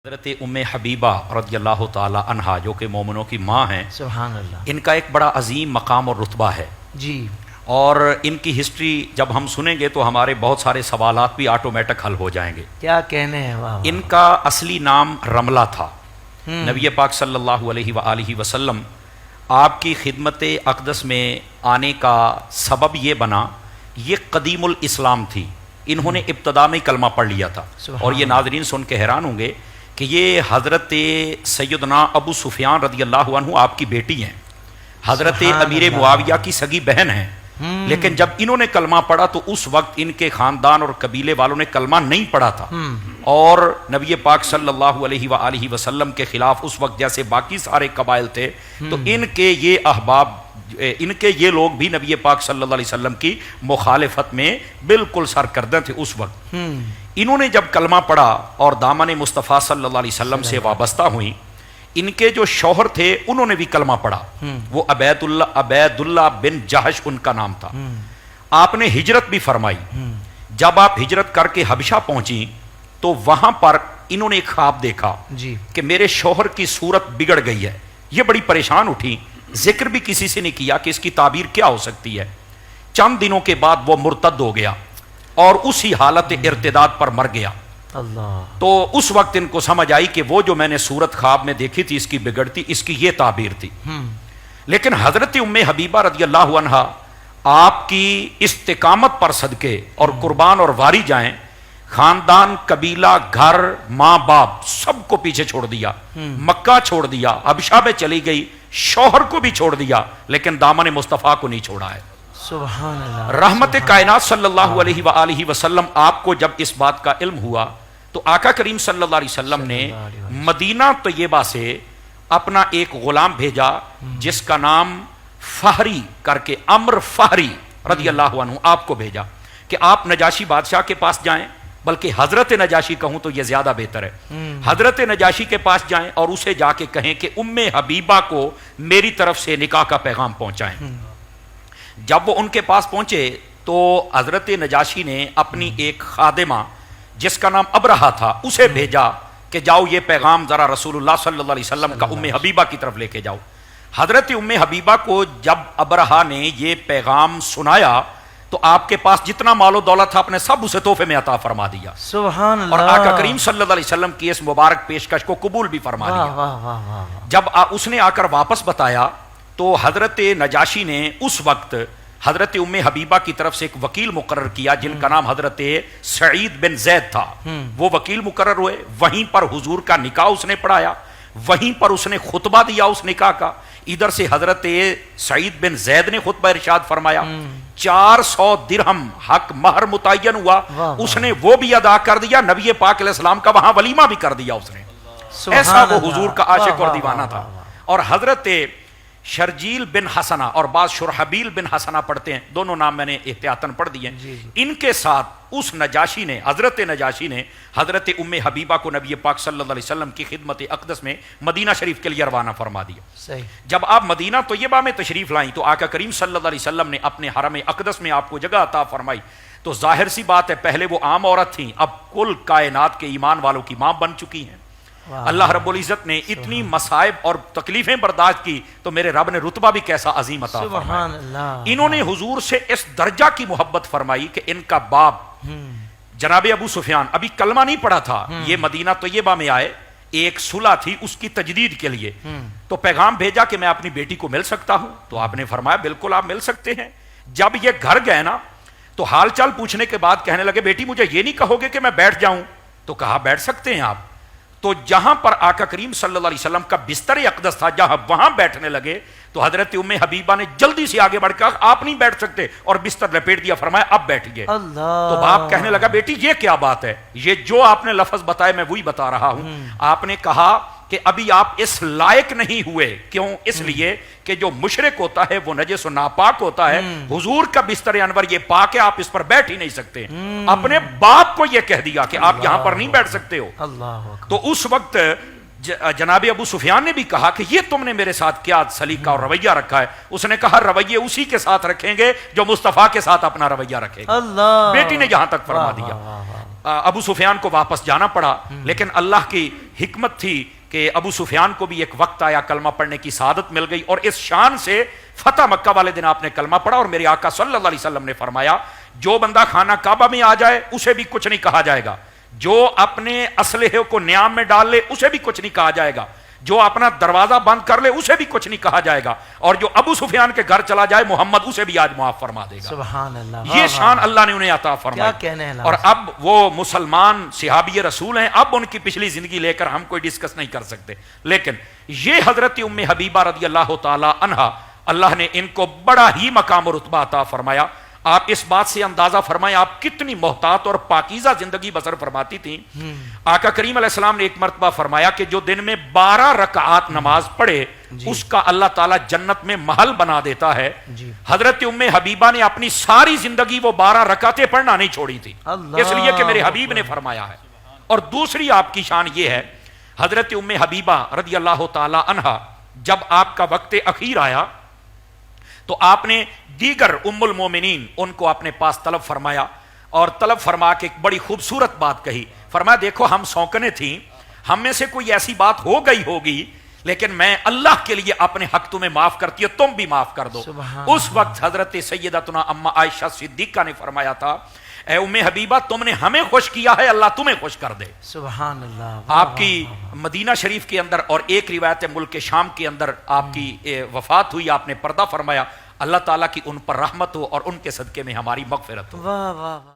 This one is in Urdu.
حضرت ام حبیبہ رضی اللہ تعالی عنہا جو کہ مومنوں کی ماں ہیں، سبحان اللہ، ان کا ایک بڑا عظیم مقام اور رتبہ ہے، جی، اور ان کی ہسٹری جب ہم سنیں گے تو ہمارے بہت سارے سوالات بھی آٹومیٹک حل ہو جائیں گے۔ کیا کہنے ہیں، واہ ان کا اصلی نام رملہ تھا۔ نبی پاک صلی اللہ علیہ وآلہ وسلم آپ کی خدمت اقدس میں آنے کا سبب یہ بنا، یہ قدیم الاسلام تھی، انہوں نے ابتدا میں کلمہ پڑھ لیا تھا، اور یہ ناظرین سن کے حیران ہوں گے کہ یہ حضرت سیدنا ابو سفیان رضی اللہ عنہ آپ کی بیٹی ہیں، حضرت امیر معاویہ کی سگی بہن ہیں، لیکن جب انہوں نے کلمہ پڑھا تو اس وقت ان کے خاندان اور قبیلے والوں نے کلمہ نہیں پڑھا تھا، اور نبی پاک صلی اللہ علیہ وآلہ وسلم کے خلاف اس وقت جیسے باقی سارے قبائل تھے تو ان کے یہ احباب، ان کے یہ لوگ بھی نبی پاک صلی اللہ علیہ وسلم کی مخالفت میں بالکل سرکردہ تھے اس وقت۔ انہوں نے جب کلمہ پڑھا اور دامن مصطفیٰ صلی اللہ علیہ وسلم سے وابستہ ہوئیں، ان کے جو شوہر تھے انہوں نے بھی کلمہ پڑھا، وہ عبید اللہ بن جہش ان کا نام تھا۔ آپ نے ہجرت بھی فرمائی، جب آپ ہجرت کر کے حبشہ پہنچی تو وہاں پر انہوں نے ایک خواب دیکھا کہ میرے شوہر کی صورت بگڑ گئی ہے، یہ بڑی پریشان اٹھی، ذکر بھی کسی سے نہیں کیا کہ اس کی تعبیر کیا ہو سکتی ہے۔ چند دنوں کے بعد وہ مرتد ہو گیا اور اسی حالت ارتداد پر مر گیا۔ اللہ، تو اس وقت ان کو سمجھ آئی کہ وہ جو میں نے صورت خواب میں دیکھی تھی اس کی بگڑتی، اس کی یہ تعبیر تھی۔ لیکن حضرت ام حبیبہ رضی اللہ عنہا آپ کی استقامت پر صدقے اور قربان اور واری جائیں، خاندان، قبیلہ، گھر، ماں باپ سب کو پیچھے چھوڑ دیا، مکہ چھوڑ دیا، حبشہ میں چلی گئی، شوہر کو بھی چھوڑ دیا، لیکن دامن مصطفیٰ کو نہیں چھوڑا ہے۔ سبحان اللہ، رحمت کائنات صلی اللہ علیہ وآلہ وسلم آپ کو جب اس بات کا علم ہوا تو آقا کریم صلی اللہ علیہ وسلم نے مدینہ طیبہ سے اپنا ایک غلام بھیجا جس کا نام فہری کر کے، عمر فہری رضی اللہ عنہ آپ کو بھیجا کہ آپ نجاشی بادشاہ کے پاس جائیں، بلکہ حضرت نجاشی کہوں تو یہ زیادہ بہتر ہے، حضرت نجاشی کے پاس جائیں اور اسے جا کے کہیں کہ ام حبیبہ کو میری طرف سے نکاح کا پیغام پہنچائیں۔ جب وہ ان کے پاس پہنچے تو حضرت نجاشی نے اپنی ایک خادمہ جس کا نام ابرہہ تھا اسے بھیجا کہ جاؤ یہ پیغام ذرا رسول اللہ صلی اللہ علیہ وسلم کا ام حبیبہ کی طرف لے کے جاؤ۔ حضرت ام حبیبہ کو جب ابرہہ نے یہ پیغام سنایا تو آپ کے پاس جتنا مال و دولت تھا اپنے سب اسے تحفے میں عطا فرما دیا، سبحان اللہ، اور آقا کریم صلی اللہ علیہ وسلم کی اس مبارک پیشکش کو قبول بھی فرما واہ لیا۔ واہ واہ واہ، جب اس نے آ کر واپس بتایا تو حضرت نجاشی نے اس وقت حضرت ام حبیبہ کی طرف سے ایک وکیل مقرر کیا جن کا نام حضرت سعید بن زید تھا، وہ وکیل مقرر ہوئے، وہیں پر حضور کا نکاح اس نے پڑھایا، وہیں پر اس نے خطبہ دیا اس نکاح کا، ادھر سے حضرت سعید بن زید نے خطبہ ارشاد فرمایا، 400 درہم حق مہر متعین ہوا، اس نے وہ بھی ادا کر دیا، نبی پاک علیہ السلام کا وہاں ولیمہ بھی کر دیا اس نے، ایسا وہ حضور کا عاشق اور دیوانہ تھا۔ اور حضرت شرجیل بن حسنہ اور بعض شرحبیل بن حسنہ پڑھتے ہیں، دونوں نام میں نے احتیاطاً پڑھ دیے، ان کے ساتھ اس نجاشی نے، حضرت نجاشی نے حضرت ام حبیبہ کو نبی پاک صلی اللہ علیہ وسلم کی خدمت اقدس میں مدینہ شریف کے لیے روانہ فرما دیا۔ صحیح، جب آپ مدینہ طیبہ میں تشریف لائیں تو آقا کریم صلی اللہ علیہ وسلم نے اپنے حرم اقدس میں آپ کو جگہ عطا فرمائی، تو ظاہر سی بات ہے پہلے وہ عام عورت تھیں، اب کل کائنات کے ایمان والوں کی ماں بن چکی ہیں۔ اللہ رب العزت نے اتنی مصائب اور تکلیفیں برداشت کی تو میرے رب نے رتبہ بھی کیسا عظیم عطا فرمایا۔ انہوں نے حضور سے اس درجہ کی محبت فرمائی کہ ان کا باپ جناب ابو سفیان ابھی کلمہ نہیں پڑھا تھا، یہ مدینہ طیبہ میں آئے، ایک صلح تھی اس کی تجدید کے لیے، تو پیغام بھیجا کہ میں اپنی بیٹی کو مل سکتا ہوں، تو آپ نے فرمایا بالکل آپ مل سکتے ہیں۔ جب یہ گھر گئے نا تو حال چال پوچھنے کے بعد کہنے لگے بیٹی مجھے یہ نہیں کہو گے کہ میں بیٹھ جاؤں؟ تو کہا بیٹھ سکتے ہیں آپ۔ تو جہاں پر آقا کریم صلی اللہ علیہ وسلم کا بستر اقدس تھا جہاں وہاں بیٹھنے لگے تو حضرت ام حبیبہ نے جلدی سے آگے بڑھ کر آپ نہیں بیٹھ سکتے اور بستر لپیٹ دیا، فرمایا اب بیٹھیے۔ تو باپ کہنے لگا بیٹی یہ کیا بات ہے، یہ جو آپ نے لفظ بتائے میں وہی بتا رہا ہوں۔ آپ نے کہا کہ ابھی آپ اس لائق نہیں ہوئے، کیوں؟ اس لیے کہ جو مشرک ہوتا ہے وہ نجس و ناپاک ہوتا ہے، حضور کا بستر انور یہ پاک ہے، آپ اس پر بیٹھ ہی نہیں سکتے۔ اپنے باپ کو یہ کہہ دیا کہ آپ یہاں پر نہیں بیٹھ سکتے ہو۔ تو اس وقت جناب ابو سفیان نے بھی کہا کہ یہ تم نے میرے ساتھ کیا سلیقہ اور رویہ رکھا ہے؟ اس نے کہا رویے اسی کے ساتھ رکھیں گے جو مصطفیٰ کے ساتھ اپنا رویہ رکھے گا۔ بیٹی نے یہاں تک فرما دیا۔ ابو سفیان کو واپس جانا پڑا، لیکن اللہ کی حکمت تھی کہ ابو سفیان کو بھی ایک وقت آیا کلمہ پڑھنے کی سعادت مل گئی، اور اس شان سے فتح مکہ والے دن آپ نے کلمہ پڑھا، اور میرے آقا صلی اللہ علیہ وسلم نے فرمایا جو بندہ خانہ کعبہ میں آ جائے اسے بھی کچھ نہیں کہا جائے گا، جو اپنے اسلحے کو نیام میں ڈال لے اسے بھی کچھ نہیں کہا جائے گا، جو اپنا دروازہ بند کر لے اسے بھی کچھ نہیں کہا جائے گا، اور جو ابو سفیان کے گھر چلا جائے محمد اسے بھی آج معاف فرما دے گا۔ سبحان اللہ، یہ شان اللہ نے انہیں عطا فرمائی۔ کیا کہنے ہیں، اور اب وہ مسلمان صحابی رسول ہیں، اب ان کی پچھلی زندگی لے کر ہم کوئی ڈسکس نہیں کر سکتے، لیکن یہ حضرت ام حبیبہ رضی اللہ تعالی عنہا، اللہ نے ان کو بڑا ہی مقام و رتبہ عطا فرمایا۔ آپ اس بات سے اندازہ فرمائیں آپ کتنی محتاط اور پاکیزہ زندگی بسر فرماتی تھیں۔ آقا کریم علیہ السلام نے ایک مرتبہ فرمایا کہ جو دن میں 12 رکعات نماز پڑھے اس کا اللہ تعالیٰ جنت میں محل بنا دیتا ہے۔ حضرت ام حبیبہ نے اپنی ساری زندگی وہ 12 رکعتیں پڑھنا نہیں چھوڑی تھی، اس لیے کہ میرے حبیب نے فرمایا ہے۔ اور دوسری آپ کی شان یہ ہے، حضرت ام حبیبہ رضی اللہ تعالی عنہا جب آپ کا وقت اخیر آیا تو آپ نے دیگر ام المومنین ان کو اپنے پاس طلب فرمایا، اور طلب فرما کے ایک بڑی خوبصورت بات کہی، فرمایا دیکھو ہم سونکنے تھیں، ہم میں سے کوئی ایسی بات ہو گئی ہوگی، لیکن میں اللہ کے لیے اپنے حق تمہیں معاف کرتی ہے، تم بھی معاف کر دو۔ اس وقت حضرت سیدتنا اما عائشہ صدیقہ نے فرمایا تھا اے ام حبیبہ تم نے ہمیں خوش کیا ہے، اللہ تمہیں خوش کر دے۔ سبحان اللہ۔ آپ کی مدینہ شریف کے اندر اور ایک روایت ملک شام کے اندر آپ کی وفات ہوئی، آپ نے پردہ فرمایا، اللہ تعالیٰ کی ان پر رحمت ہو اور ان کے صدقے میں ہماری مغفرت ہو۔ واہ واہ واہ۔